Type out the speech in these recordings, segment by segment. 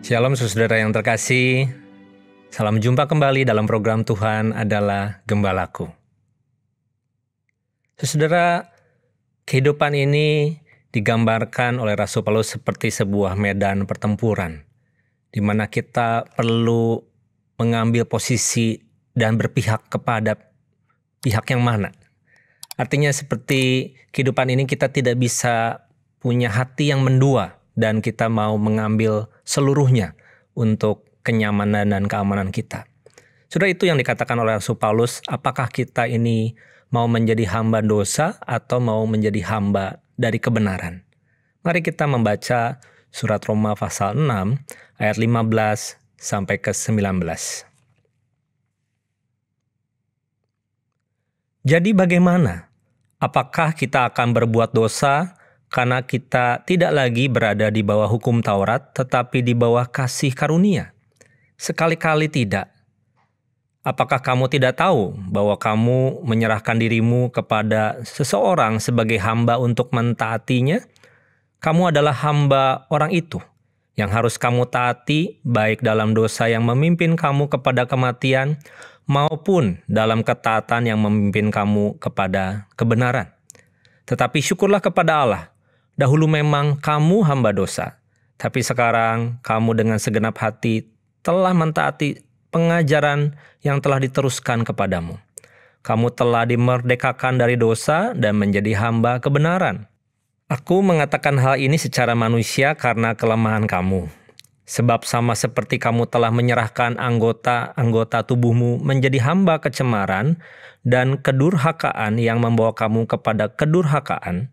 Shalom saudara yang terkasih, salam jumpa kembali dalam program Tuhan adalah Gembalaku. Saudara, kehidupan ini digambarkan oleh Rasul Paulus seperti sebuah medan pertempuran, di mana kita perlu mengambil posisi dan berpihak kepada pihak yang mana. Artinya seperti kehidupan ini kita tidak bisa punya hati yang mendua, dan kita mau mengambil seluruhnya untuk kenyamanan dan keamanan kita. Sudah itu yang dikatakan oleh Rasul Paulus, apakah kita ini mau menjadi hamba dosa atau mau menjadi hamba dari kebenaran? Mari kita membaca surat Roma pasal 6 ayat 15 sampai ke 19. Jadi bagaimana? Apakah kita akan berbuat dosa karena kita tidak lagi berada di bawah hukum Taurat, tetapi di bawah kasih karunia? Sekali-kali tidak. Apakah kamu tidak tahu bahwa kamu menyerahkan dirimu kepada seseorang sebagai hamba untuk mentaatinya? Kamu adalah hamba orang itu, yang harus kamu taati baik dalam dosa yang memimpin kamu kepada kematian, maupun dalam ketaatan yang memimpin kamu kepada kebenaran. Tetapi syukurlah kepada Allah, dahulu memang kamu hamba dosa, tapi sekarang kamu dengan segenap hati telah mentaati pengajaran yang telah diteruskan kepadamu. Kamu telah dimerdekakan dari dosa dan menjadi hamba kebenaran. Aku mengatakan hal ini secara manusia karena kelemahan kamu. Sebab sama seperti kamu telah menyerahkan anggota-anggota tubuhmu menjadi hamba kecemaran dan kedurhakaan yang membawa kamu kepada kedurhakaan,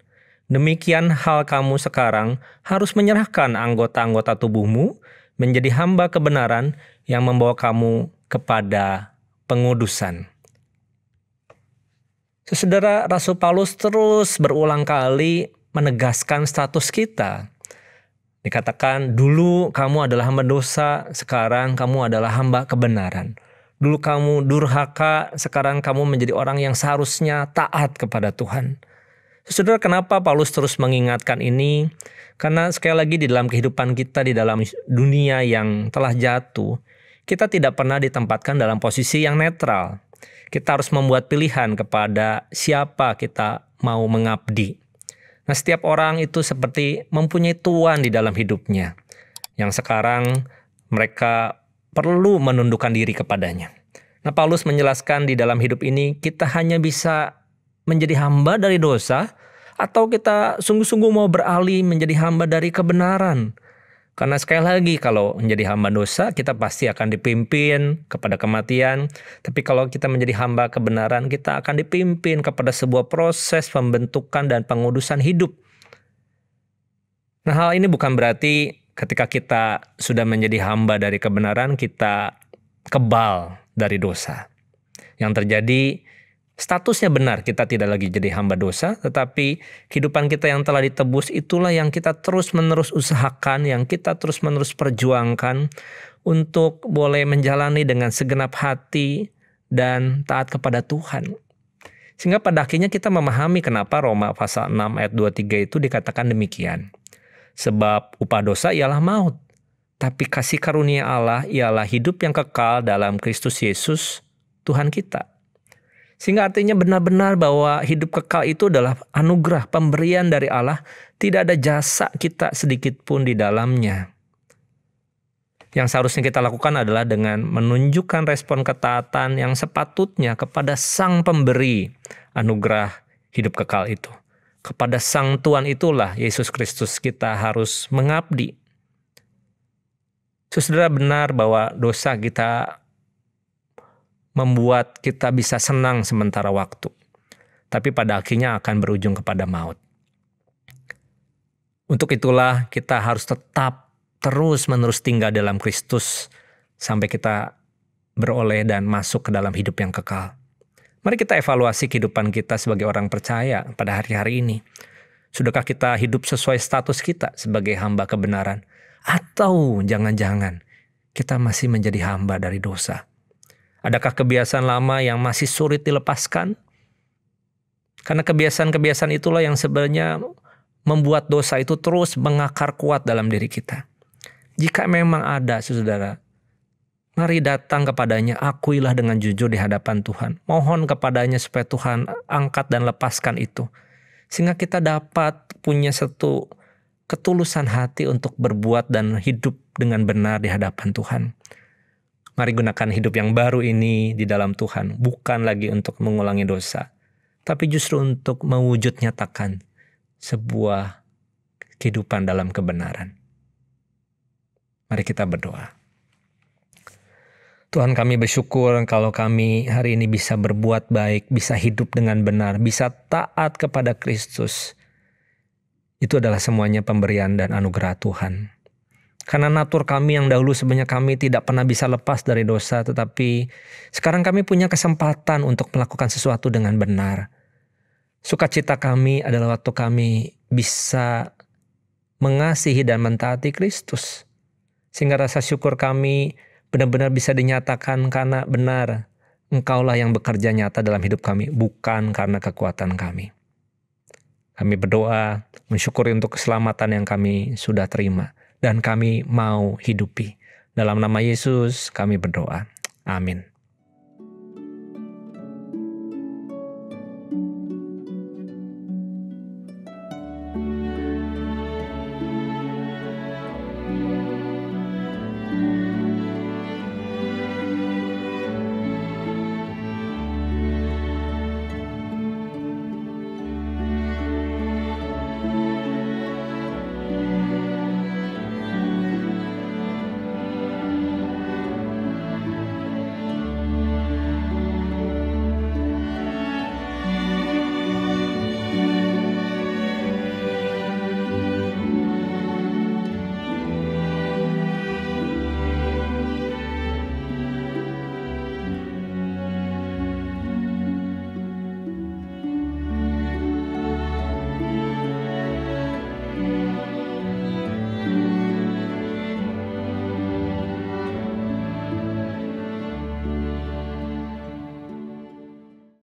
demikian hal kamu sekarang harus menyerahkan anggota-anggota tubuhmu menjadi hamba kebenaran yang membawa kamu kepada pengudusan. Saudara, Rasul Paulus terus berulang kali menegaskan status kita. Dikatakan, dulu kamu adalah hamba dosa, sekarang kamu adalah hamba kebenaran. Dulu kamu durhaka, sekarang kamu menjadi orang yang seharusnya taat kepada Tuhan. Saudara, kenapa Paulus terus mengingatkan ini? Karena sekali lagi di dalam kehidupan kita, di dalam dunia yang telah jatuh, kita tidak pernah ditempatkan dalam posisi yang netral. Kita harus membuat pilihan kepada siapa kita mau mengabdi. Nah, setiap orang itu seperti mempunyai tuan di dalam hidupnya, yang sekarang mereka perlu menundukkan diri kepadanya. Nah, Paulus menjelaskan di dalam hidup ini kita hanya bisa menjadi hamba dari dosa, atau kita sungguh-sungguh mau beralih menjadi hamba dari kebenaran. Karena sekali lagi, kalau menjadi hamba dosa, kita pasti akan dipimpin kepada kematian. Tapi kalau kita menjadi hamba kebenaran, kita akan dipimpin kepada sebuah proses pembentukan dan pengudusan hidup. Nah, hal ini bukan berarti ketika kita sudah menjadi hamba dari kebenaran, kita kebal dari dosa. Yang terjadi, statusnya benar, kita tidak lagi jadi hamba dosa, tetapi kehidupan kita yang telah ditebus itulah yang kita terus-menerus usahakan, yang kita terus-menerus perjuangkan untuk boleh menjalani dengan segenap hati dan taat kepada Tuhan. Sehingga pada akhirnya kita memahami kenapa Roma pasal 6 ayat 23 itu dikatakan demikian. Sebab upah dosa ialah maut, tapi kasih karunia Allah ialah hidup yang kekal dalam Kristus Yesus Tuhan kita. Sehingga artinya benar-benar bahwa hidup kekal itu adalah anugerah pemberian dari Allah. Tidak ada jasa kita sedikit pun di dalamnya. Yang seharusnya kita lakukan adalah dengan menunjukkan respon ketaatan yang sepatutnya kepada Sang Pemberi anugerah hidup kekal itu. Kepada Sang Tuhan itulah Yesus Kristus kita harus mengabdi. Saudara, benar bahwa dosa kita membuat kita bisa senang sementara waktu, tapi pada akhirnya akan berujung kepada maut. Untuk itulah kita harus tetap terus-menerus tinggal dalam Kristus sampai kita beroleh dan masuk ke dalam hidup yang kekal. Mari kita evaluasi kehidupan kita sebagai orang percaya pada hari-hari ini. Sudahkah kita hidup sesuai status kita sebagai hamba kebenaran? Atau jangan-jangan kita masih menjadi hamba dari dosa? Adakah kebiasaan lama yang masih sulit dilepaskan? Karena kebiasaan-kebiasaan itulah yang sebenarnya membuat dosa itu terus mengakar kuat dalam diri kita. Jika memang ada, saudara, mari datang kepadanya, akuilah dengan jujur di hadapan Tuhan. Mohon kepadanya supaya Tuhan angkat dan lepaskan itu. Sehingga kita dapat punya satu ketulusan hati untuk berbuat dan hidup dengan benar di hadapan Tuhan. Mari gunakan hidup yang baru ini di dalam Tuhan. Bukan lagi untuk mengulangi dosa, tapi justru untuk mewujud nyatakan sebuah kehidupan dalam kebenaran. Mari kita berdoa. Tuhan, kami bersyukur kalau kami hari ini bisa berbuat baik, bisa hidup dengan benar, bisa taat kepada Kristus. Itu adalah semuanya pemberian dan anugerah Tuhan. Karena natur kami yang dahulu sebenarnya kami tidak pernah bisa lepas dari dosa, tetapi sekarang kami punya kesempatan untuk melakukan sesuatu dengan benar. Sukacita kami adalah waktu kami bisa mengasihi dan mentaati Kristus. Sehingga rasa syukur kami benar-benar bisa dinyatakan karena benar Engkaulah yang bekerja nyata dalam hidup kami, bukan karena kekuatan kami. Kami berdoa, mensyukuri untuk keselamatan yang kami sudah terima. Dan kami mau hidupi. Dalam nama Yesus kami berdoa. Amin.